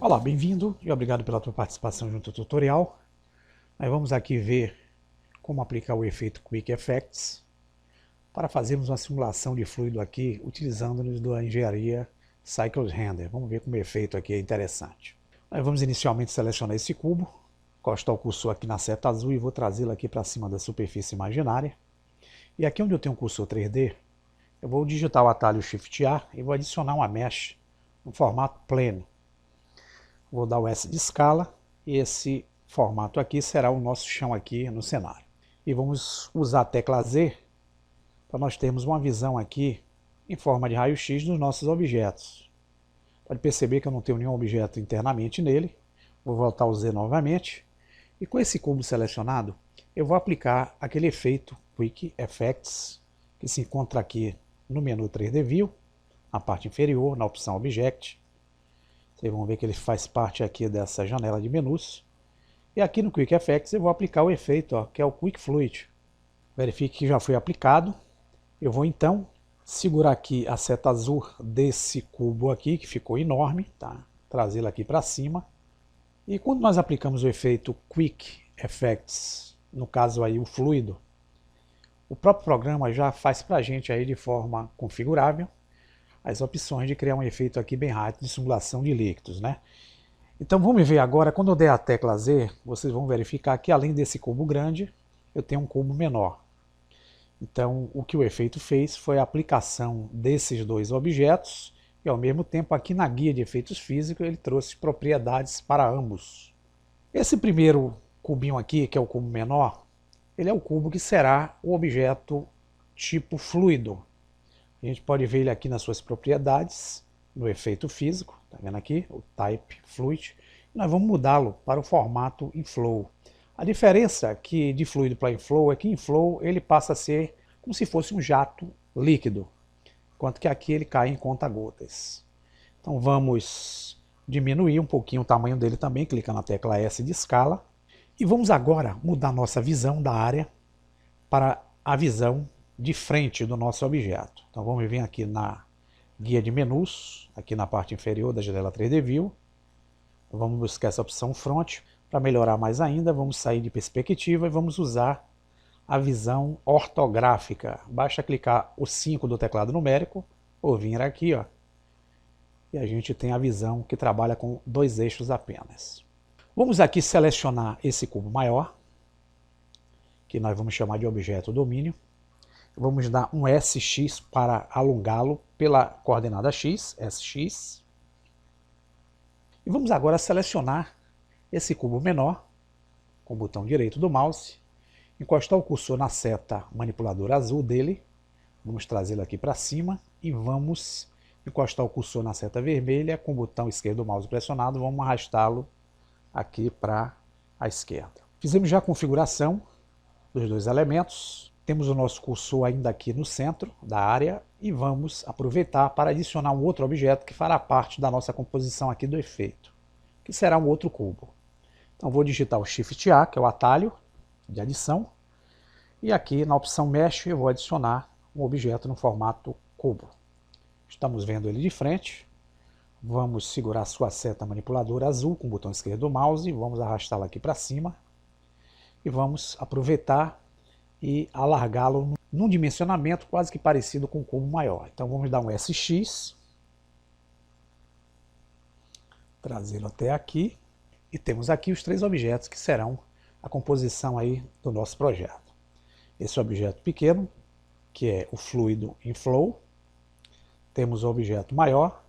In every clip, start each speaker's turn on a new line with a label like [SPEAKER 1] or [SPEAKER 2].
[SPEAKER 1] Olá, bem-vindo e obrigado pela tua participação junto ao tutorial. Nós vamos aqui ver como aplicar o efeito Quick Effects para fazermos uma simulação de fluido aqui utilizando-nos da engenharia Cycles Render. Vamos ver como o efeito aqui é interessante. Nós vamos inicialmente selecionar esse cubo, encostar o cursor aqui na seta azul e vou trazê-lo aqui para cima da superfície imaginária. E aqui onde eu tenho um cursor 3D, eu vou digitar o atalho Shift A e vou adicionar uma mesh no formato plane. Vou dar o S de escala e esse formato aqui será o nosso chão aqui no cenário. E vamos usar a tecla Z para nós termos uma visão aqui em forma de raio-x dos nossos objetos. Pode perceber que eu não tenho nenhum objeto internamente nele. Vou voltar ao Z novamente. E com esse cubo selecionado, eu vou aplicar aquele efeito Quick Effects que se encontra aqui no menu 3D View, na parte inferior, na opção Object. Vocês vão ver que ele faz parte aqui dessa janela de menus. E aqui no Quick Effects eu vou aplicar o efeito, que é o Quick Fluid. Verifique que já foi aplicado. Eu vou então segurar aqui a seta azul desse cubo aqui, que ficou enorme, tá? Trazê-lo aqui para cima. E quando nós aplicamos o efeito Quick Effects, no caso aí o fluido, o próprio programa já faz para a gente aí de forma configurável as opções de criar um efeito aqui bem rápido de simulação de líquidos, né? Então vamos ver agora, quando eu der a tecla Z, vocês vão verificar que além desse cubo grande, eu tenho um cubo menor. Então o que o efeito fez foi a aplicação desses dois objetos e ao mesmo tempo aqui na guia de efeitos físicos ele trouxe propriedades para ambos. Esse primeiro cubinho aqui, que é o cubo menor, ele é o cubo que será o objeto tipo fluido. A gente pode ver ele aqui nas suas propriedades, no efeito físico, tá vendo aqui? O Type Fluid. E nós vamos mudá-lo para o formato Inflow. A diferença aqui de fluido para Inflow é que Inflow ele passa a ser como se fosse um jato líquido, enquanto que aqui ele cai em conta-gotas. Então vamos diminuir um pouquinho o tamanho dele também, clicando na tecla S de escala. E vamos agora mudar nossa visão da área para a visão de frente do nosso objeto. Então vamos vir aqui na guia de menus, aqui na parte inferior da janela 3D View. Vamos buscar essa opção Front. Para melhorar mais ainda, vamos sair de perspectiva e vamos usar a visão ortográfica. Basta clicar o 5 do teclado numérico, ou vir aqui, ó, e a gente tem a visão que trabalha com dois eixos apenas. Vamos aqui selecionar esse cubo maior, que nós vamos chamar de objeto domínio. Vamos dar um SX para alongá-lo pela coordenada X, SX. E vamos agora selecionar esse cubo menor, com o botão direito do mouse, encostar o cursor na seta manipuladora azul dele, vamos trazê-lo aqui para cima e vamos encostar o cursor na seta vermelha, com o botão esquerdo do mouse pressionado, vamos arrastá-lo aqui para a esquerda. Fizemos já a configuração dos dois elementos. Temos o nosso cursor ainda aqui no centro da área e vamos aproveitar para adicionar um outro objeto que fará parte da nossa composição aqui do efeito, que será um outro cubo. Então vou digitar o Shift A, que é o atalho de adição, e aqui na opção Mesh eu vou adicionar um objeto no formato cubo. Estamos vendo ele de frente. Vamos segurar sua seta manipuladora azul com o botão esquerdo do mouse, vamos arrastá-la aqui para cima e vamos aproveitar e alargá-lo num dimensionamento quase que parecido com um cubo maior. Então vamos dar um SX, trazê-lo até aqui, e temos aqui os três objetos que serão a composição aí do nosso projeto. Esse objeto pequeno, que é o fluido Inflow, temos o objeto maior,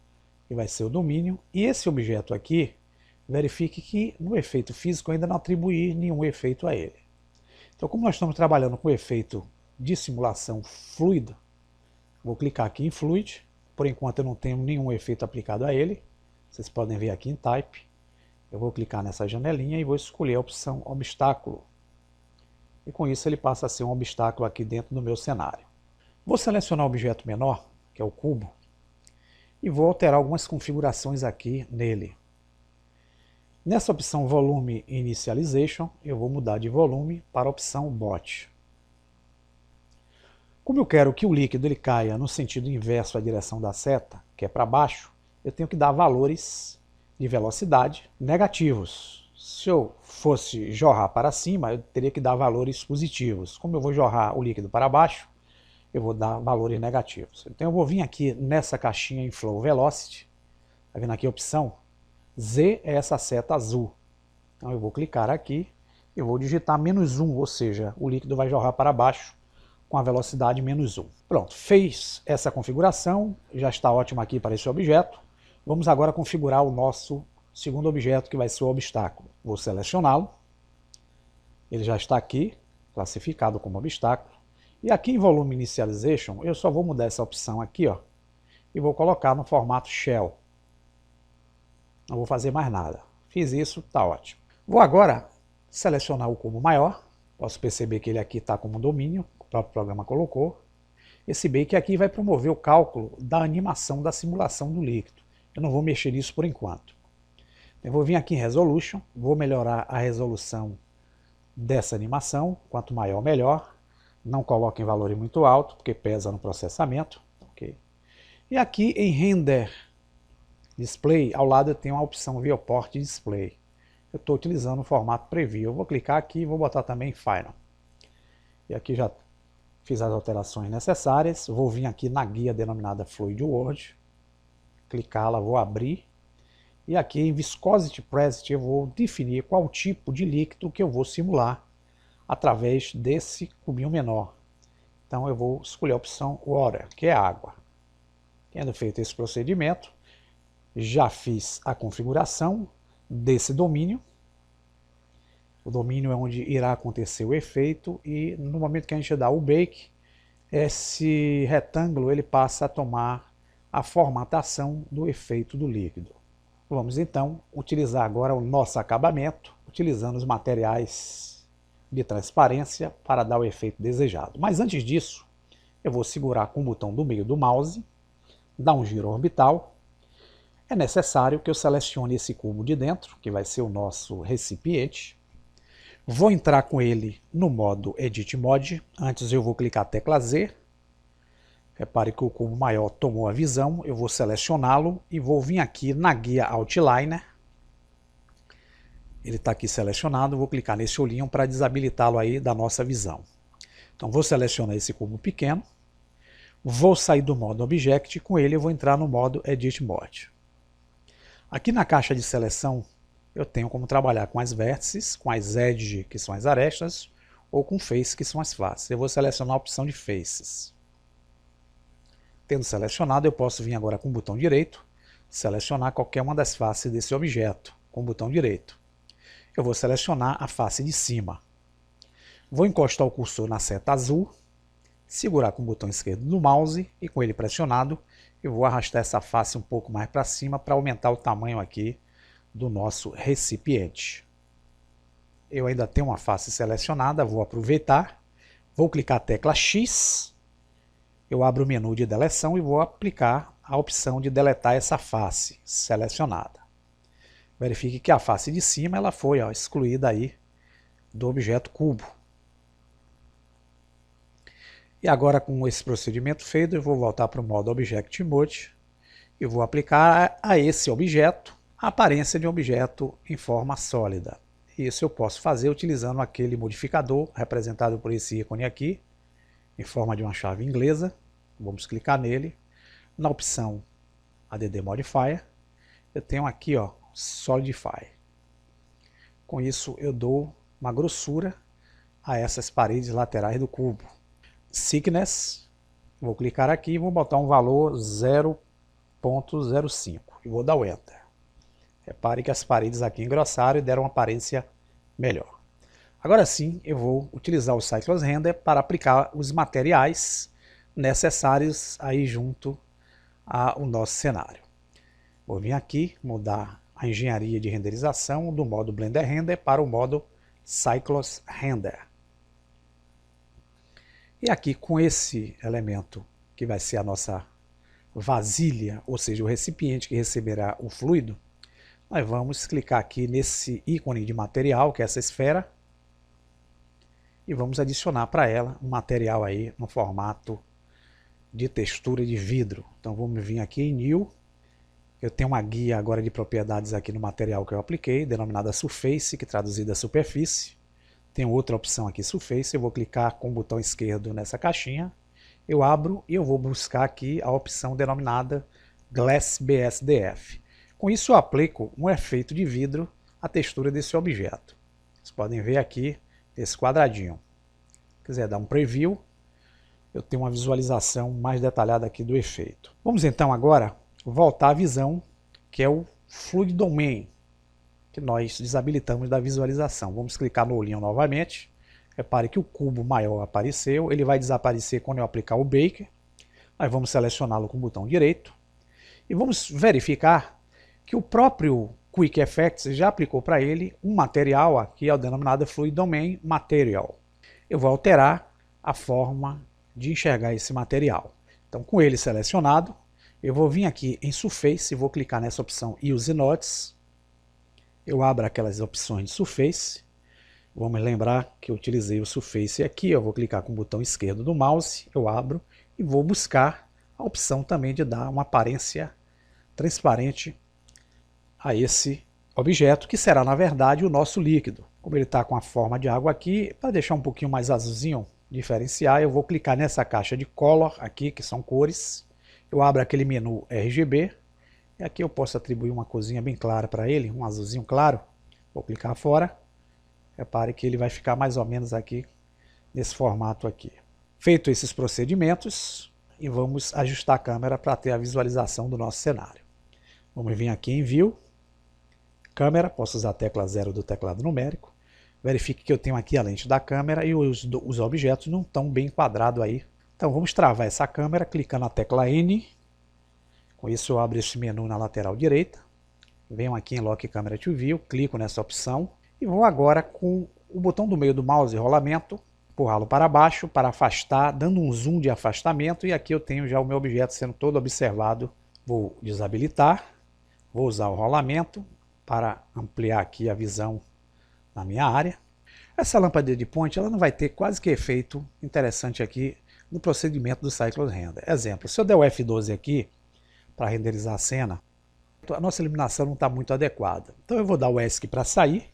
[SPEAKER 1] que vai ser o domínio, e esse objeto aqui, verifique que no efeito físico ainda não atribuir nenhum efeito a ele. Então, como nós estamos trabalhando com o efeito de simulação fluida, vou clicar aqui em Fluid. Por enquanto eu não tenho nenhum efeito aplicado a ele. Vocês podem ver aqui em Type. Eu vou clicar nessa janelinha e vou escolher a opção Obstáculo. E com isso ele passa a ser um obstáculo aqui dentro do meu cenário. Vou selecionar o objeto menor, que é o cubo, e vou alterar algumas configurações aqui nele. Nessa opção Volume Initialization, eu vou mudar de volume para a opção Bot. Como eu quero que o líquido ele caia no sentido inverso à direção da seta, que é para baixo, eu tenho que dar valores de velocidade negativos. Se eu fosse jorrar para cima, eu teria que dar valores positivos. Como eu vou jorrar o líquido para baixo, eu vou dar valores negativos. Então eu vou vir aqui nessa caixinha em Flow Velocity, tá vendo aqui a opção? Z é essa seta azul. Então eu vou clicar aqui e vou digitar -1, ou seja, o líquido vai jorrar para baixo com a velocidade -1. Pronto, fez essa configuração, já está ótimo aqui para esse objeto. Vamos agora configurar o nosso segundo objeto, que vai ser o obstáculo. Vou selecioná-lo, ele já está aqui, classificado como obstáculo. E aqui em Volume Initialization, eu só vou mudar essa opção aqui, ó, e vou colocar no formato Shell. Não vou fazer mais nada. Fiz isso, está ótimo. Vou agora selecionar o cubo maior. Posso perceber que ele aqui está como domínio, o próprio programa colocou. Esse bake aqui vai promover o cálculo da animação da simulação do líquido. Eu não vou mexer nisso por enquanto. Eu vou vir aqui em Resolution, vou melhorar a resolução dessa animação, quanto maior melhor. Não coloque em valor muito alto, porque pesa no processamento. Okay. E aqui em Render Display, ao lado eu tenho a opção Viewport Display. Eu estou utilizando o formato Preview. Eu vou clicar aqui e vou botar também Final. E aqui já fiz as alterações necessárias. Vou vir aqui na guia denominada Fluid World. Clicá-la, vou abrir. E aqui em Viscosity Preset eu vou definir qual tipo de líquido que eu vou simular através desse cubinho menor. Então eu vou escolher a opção Water, que é água. Tendo feito esse procedimento, já fiz a configuração desse domínio. O domínio é onde irá acontecer o efeito e no momento que a gente dá o bake, esse retângulo ele passa a tomar a formatação do efeito do líquido. Vamos então utilizar agora o nosso acabamento, utilizando os materiais de transparência para dar o efeito desejado. Mas antes disso, eu vou segurar com o botão do meio do mouse, dar um giro orbital. É necessário que eu selecione esse cubo de dentro, que vai ser o nosso recipiente. Vou entrar com ele no modo Edit Mode. Antes eu vou clicar a tecla Z. Repare que o cubo maior tomou a visão. Eu vou selecioná-lo e vou vir aqui na guia Outliner. Ele está aqui selecionado. Vou clicar nesse olhinho para desabilitá-lo aí da nossa visão. Então vou selecionar esse cubo pequeno. Vou sair do modo Object. Com ele eu vou entrar no modo Edit Mode. Aqui na caixa de seleção eu tenho como trabalhar com as vértices, com as edge, que são as arestas, ou com face, que são as faces. Eu vou selecionar a opção de faces. Tendo selecionado, eu posso vir agora com o botão direito, selecionar qualquer uma das faces desse objeto, com o botão direito. Eu vou selecionar a face de cima. Vou encostar o cursor na seta azul, segurar com o botão esquerdo do mouse e com ele pressionado, eu vou arrastar essa face um pouco mais para cima para aumentar o tamanho aqui do nosso recipiente. Eu ainda tenho uma face selecionada, vou aproveitar, vou clicar a tecla X, eu abro o menu de deleção e vou aplicar a opção de deletar essa face selecionada. Verifique que a face de cima ela foi excluída aí do objeto cubo. E agora com esse procedimento feito, eu vou voltar para o modo Object Mode e vou aplicar a esse objeto a aparência de um objeto em forma sólida. Isso eu posso fazer utilizando aquele modificador representado por esse ícone aqui, em forma de uma chave inglesa. Vamos clicar nele. Na opção Add Modifier, eu tenho aqui Solidify. Com isso eu dou uma grossura a essas paredes laterais do cubo. Thickness, vou clicar aqui e vou botar um valor 0.05 e vou dar o Enter. Repare que as paredes aqui engrossaram e deram uma aparência melhor. Agora sim, eu vou utilizar o Cycles Render para aplicar os materiais necessários aí junto ao nosso cenário. Vou vir aqui, mudar a engenharia de renderização do modo Blender Render para o modo Cycles Render. E aqui com esse elemento que vai ser a nossa vasilha, ou seja, o recipiente que receberá o fluido, nós vamos clicar aqui nesse ícone de material, que é essa esfera, e vamos adicionar para ela um material aí no formato de textura de vidro. Então vamos vir aqui em New, Eu tenho uma guia agora de propriedades aqui no material que eu apliquei, denominada Surface, que traduzida superfície. Tem outra opção aqui, Surface. Eu vou clicar com o botão esquerdo nessa caixinha. Eu abro e eu vou buscar aqui a opção denominada Glass BSDF. Com isso eu aplico um efeito de vidro à textura desse objeto. Vocês podem ver aqui esse quadradinho. Se quiser dar um preview, eu tenho uma visualização mais detalhada aqui do efeito. Vamos então agora voltar à visão, que é o Fluid Domain, que nós desabilitamos da visualização. Vamos clicar no olhinho novamente. Repare que o cubo maior apareceu, ele vai desaparecer quando eu aplicar o Baker. Nós vamos selecioná-lo com o botão direito. E vamos verificar que o próprio Quick Effects já aplicou para ele um material, aqui é o denominado Fluid Domain Material. Eu vou alterar a forma de enxergar esse material. Então, com ele selecionado, eu vou vir aqui em Surface e vou clicar nessa opção Use Nodes. Eu abro aquelas opções de Surface. Vamos lembrar que eu utilizei o Surface aqui. Eu vou clicar com o botão esquerdo do mouse, eu abro e vou buscar a opção também de dar uma aparência transparente a esse objeto, que será na verdade o nosso líquido. Como ele está com a forma de água aqui, para deixar um pouquinho mais azulzinho, diferenciar, eu vou clicar nessa caixa de Color aqui, que são cores. Eu abro aquele menu RGB, e aqui eu posso atribuir uma corzinha bem clara para ele, um azulzinho claro. Vou clicar fora. Repare que ele vai ficar mais ou menos aqui, nesse formato aqui. Feito esses procedimentos, e vamos ajustar a câmera para ter a visualização do nosso cenário. Vamos vir aqui em View, Câmera, posso usar a tecla 0 do teclado numérico. Verifique que eu tenho aqui a lente da câmera e os objetos não estão bem enquadrados aí. Então vamos travar essa câmera clicando na tecla N. Com isso eu abro esse menu na lateral direita. Venho aqui em Lock Camera to View, clico nessa opção. E vou agora com o botão do meio do mouse, rolamento, empurrá-lo para baixo para afastar, dando um zoom de afastamento. E aqui eu tenho já o meu objeto sendo todo observado. Vou desabilitar, vou usar o rolamento para ampliar aqui a visão na minha área. Essa lâmpada de ponte ela não vai ter quase que efeito interessante aqui no procedimento do Cycles Render. Exemplo, se eu der o F12 aqui para renderizar a cena, a nossa iluminação não está muito adequada. Então eu vou dar o ESC para sair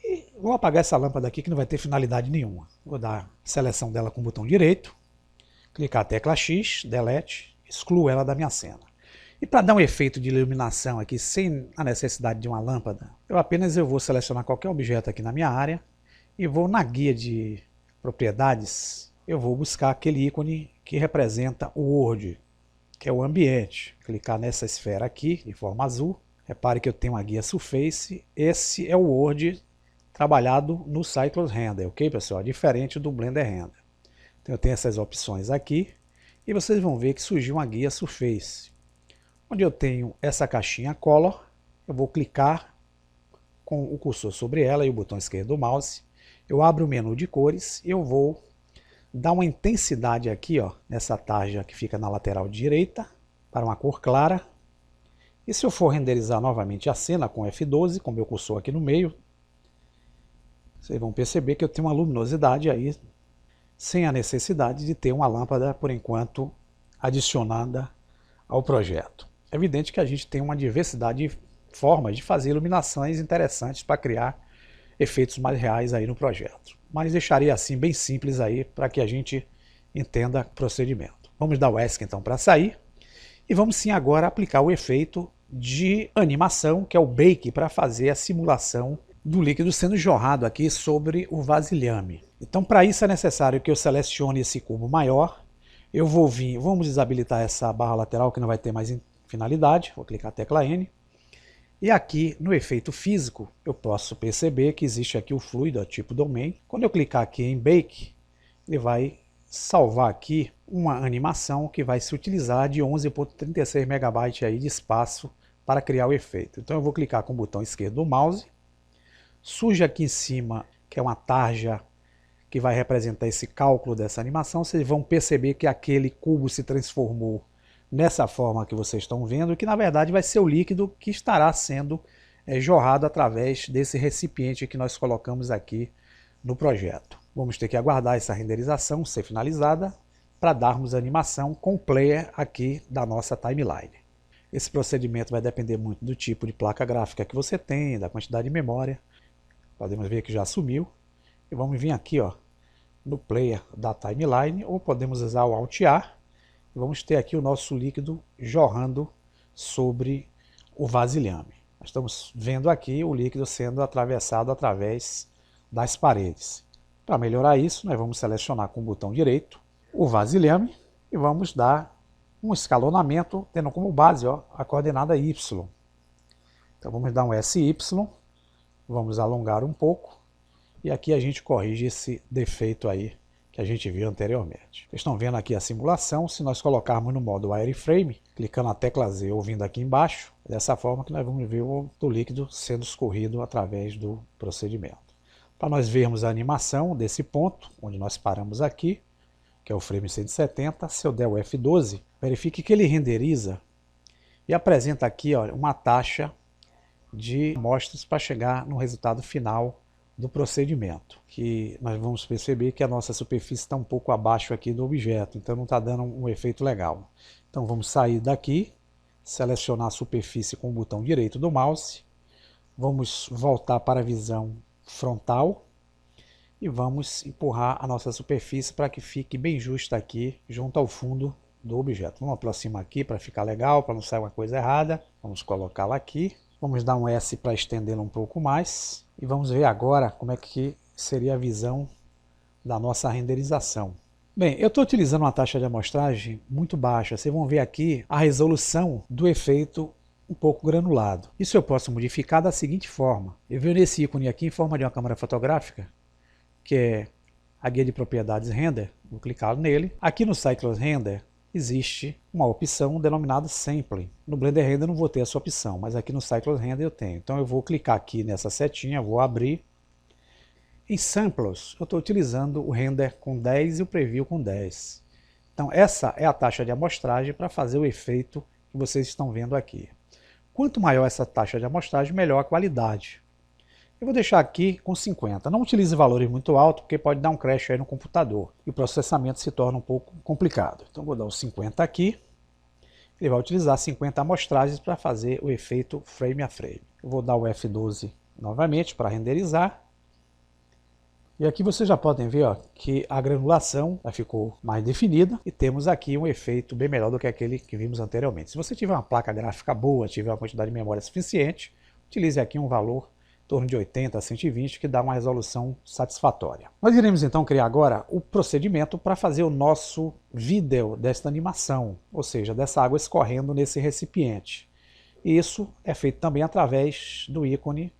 [SPEAKER 1] e vou apagar essa lâmpada aqui que não vai ter finalidade nenhuma. Vou dar seleção dela com o botão direito, clicar a tecla X, Delete, excluo ela da minha cena. E para dar um efeito de iluminação aqui sem a necessidade de uma lâmpada, eu vou selecionar qualquer objeto aqui na minha área e vou na guia de propriedades, eu vou buscar aquele ícone que representa o World, que é o ambiente. Clicar nessa esfera aqui de forma azul, repare que eu tenho a guia Surface, esse é o World trabalhado no Cycles Render, ok pessoal? Diferente do Blender Render. Então eu tenho essas opções aqui e vocês vão ver que surgiu uma guia Surface. Onde eu tenho essa caixinha Color, eu vou clicar com o cursor sobre ela e o botão esquerdo do mouse. Eu abro o menu de cores e eu vou dar uma intensidade aqui, ó, nessa tarja que fica na lateral direita, para uma cor clara. E se eu for renderizar novamente a cena com F12, com o meu cursor aqui no meio, vocês vão perceber que eu tenho uma luminosidade aí, sem a necessidade de ter uma lâmpada, por enquanto, adicionada ao projeto. É evidente que a gente tem uma diversidade de formas de fazer iluminações interessantes para criar efeitos mais reais aí no projeto. Mas deixaria assim bem simples aí para que a gente entenda o procedimento. Vamos dar o ESC então para sair e vamos sim agora aplicar o efeito de animação, que é o Bake, para fazer a simulação do líquido sendo jorrado aqui sobre o vasilhame. Então para isso é necessário que eu selecione esse cubo maior. Eu vou vir, vamos desabilitar essa barra lateral que não vai ter mais finalidade, vou clicar a tecla N. E aqui no efeito físico eu posso perceber que existe aqui o fluido, tipo Domain. Quando eu clicar aqui em Bake, ele vai salvar aqui uma animação que vai se utilizar de 11.36 MB aí de espaço para criar o efeito. Então eu vou clicar com o botão esquerdo do mouse, surge aqui em cima, que é uma tarja que vai representar esse cálculo dessa animação. Vocês vão perceber que aquele cubo se transformou nessa forma que vocês estão vendo, que na verdade vai ser o líquido que estará sendo jorrado através desse recipiente que nós colocamos aqui no projeto. Vamos ter que aguardar essa renderização ser finalizada para darmos a animação com o player aqui da nossa timeline. Esse procedimento vai depender muito do tipo de placa gráfica que você tem, da quantidade de memória. Podemos ver que já sumiu. E vamos vir aqui, ó, no player da timeline, ou podemos usar o Alt-A. E vamos ter aqui o nosso líquido jorrando sobre o vasilhame. Nós estamos vendo aqui o líquido sendo atravessado através das paredes. Para melhorar isso, nós vamos selecionar com o botão direito o vasilhame e vamos dar um escalonamento, tendo como base, ó, a coordenada Y. Então vamos dar um SY, vamos alongar um pouco, e aqui a gente corrige esse defeito aí que a gente viu anteriormente. Vocês estão vendo aqui a simulação. Se nós colocarmos no modo Wireframe, clicando na tecla Z ou vindo aqui embaixo, é dessa forma que nós vamos ver o líquido sendo escorrido através do procedimento. Para nós vermos a animação desse ponto, onde nós paramos aqui, que é o frame 170, se eu der o F12, verifique que ele renderiza e apresenta aqui, ó, uma taxa de amostras para chegar no resultado final do procedimento, que nós vamos perceber que a nossa superfície está um pouco abaixo aqui do objeto, então não está dando um efeito legal. Então vamos sair daqui, selecionar a superfície com o botão direito do mouse, vamos voltar para a visão frontal e vamos empurrar a nossa superfície para que fique bem justa aqui junto ao fundo do objeto. Vamos aproximar aqui para ficar legal, para não sair uma coisa errada. Vamos colocá-la aqui. Vamos dar um S para estendê-la um pouco mais. E vamos ver agora como é que seria a visão da nossa renderização. Bem, eu estou utilizando uma taxa de amostragem muito baixa. Vocês vão ver aqui a resolução do efeito um pouco granulado. Isso eu posso modificar da seguinte forma. Eu venho nesse ícone aqui em forma de uma câmera fotográfica, que é a guia de propriedades Render. Vou clicar nele. Aqui no Cycles Render existe uma opção denominada Sampling. No Blender Render eu não vou ter essa opção, mas aqui no Cycles Render eu tenho. Então eu vou clicar aqui nessa setinha, vou abrir. Em Samples eu estou utilizando o Render com 10 e o Preview com 10. Então essa é a taxa de amostragem para fazer o efeito que vocês estão vendo aqui. Quanto maior essa taxa de amostragem, melhor a qualidade. Eu vou deixar aqui com 50. Não utilize valores muito altos, porque pode dar um crash aí no computador. E o processamento se torna um pouco complicado. Então vou dar os 50 aqui. Ele vai utilizar 50 amostragens para fazer o efeito frame a frame. Eu vou dar o F12 novamente para renderizar. E aqui vocês já podem ver, ó, que a granulação já ficou mais definida. E temos aqui um efeito bem melhor do que aquele que vimos anteriormente. Se você tiver uma placa gráfica boa, tiver uma quantidade de memória suficiente, utilize aqui um valor em torno de 80 a 120, que dá uma resolução satisfatória. Nós iremos então criar agora o procedimento para fazer o nosso vídeo desta animação, ou seja, dessa água escorrendo nesse recipiente. E isso é feito também através do ícone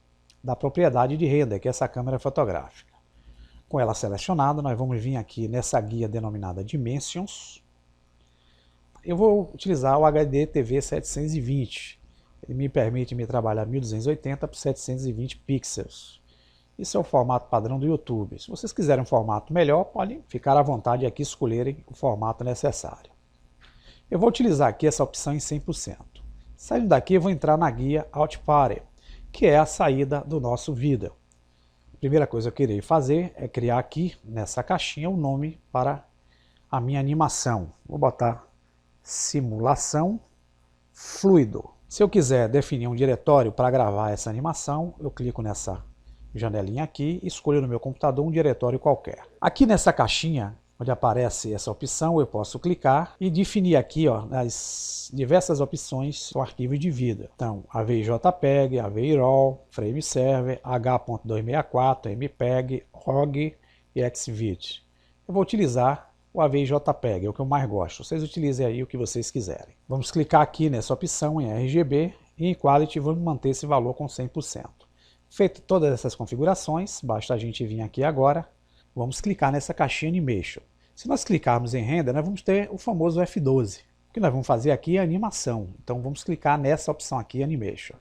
[SPEAKER 1] da propriedade de render, que é essa câmera fotográfica. Com ela selecionada, nós vamos vir aqui nessa guia denominada Dimensions. Eu vou utilizar o HD TV 720. Ele me permite me trabalhar 1280 por 720 pixels. Isso é o formato padrão do YouTube. Se vocês quiserem um formato melhor, podem ficar à vontade aqui escolherem o formato necessário. Eu vou utilizar aqui essa opção em 100%. Saindo daqui, eu vou entrar na guia Out Party, que é a saída do nosso vídeo. A primeira coisa que eu irei fazer é criar aqui, nessa caixinha, o nome para a minha animação. Vou botar Simulação Fluido. Se eu quiser definir um diretório para gravar essa animação, eu clico nessa janelinha aqui e escolho no meu computador um diretório qualquer. Aqui nessa caixinha, onde aparece essa opção, eu posso clicar e definir aqui, ó, as diversas opções do arquivo de vídeo. Então, AVI JPEG, AVI RAW, Frame Server, H.264, MPEG, ROG e Xvid. Eu vou utilizar o AVI JPEG, é o que eu mais gosto. Vocês utilizem aí o que vocês quiserem. Vamos clicar aqui nessa opção em RGB e em Quality vamos manter esse valor com 100%. Feito todas essas configurações, basta a gente vir aqui agora, vamos clicar nessa caixinha Animation. Se nós clicarmos em Render, nós vamos ter o famoso F12. O que nós vamos fazer aqui é animação. Então vamos clicar nessa opção aqui, Animation.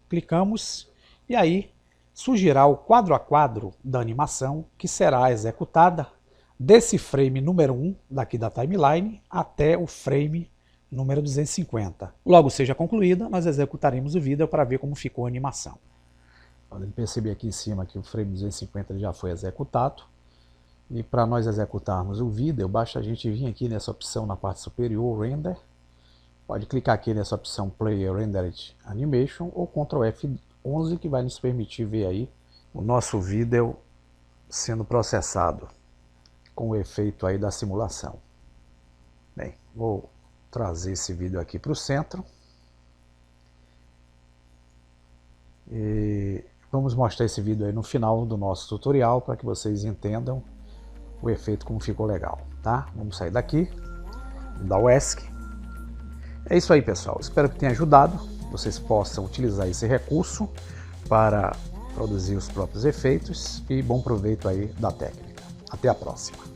[SPEAKER 1] Clicamos e aí surgirá o quadro a quadro da animação que será executada desse frame número 1 daqui da timeline até o frame número 250. Logo seja concluída, nós executaremos o vídeo para ver como ficou a animação. Podem perceber aqui em cima que o frame 250 já foi executado. E para nós executarmos o vídeo, basta a gente vir aqui nessa opção na parte superior, Render, Pode clicar aqui nessa opção Play Rendered Animation ou Ctrl F11 que vai nos permitir ver aí o nosso vídeo sendo processado com o efeito aí da simulação. Bem, vou trazer esse vídeo aqui para o centro. E vamos mostrar esse vídeo aí no final do nosso tutorial para que vocês entendam o efeito como ficou legal, tá? Vamos sair daqui, dar o ESC. É isso aí, pessoal. Espero que tenha ajudado. Vocês possam utilizar esse recurso para produzir os próprios efeitos e bom proveito aí da técnica. Até a próxima.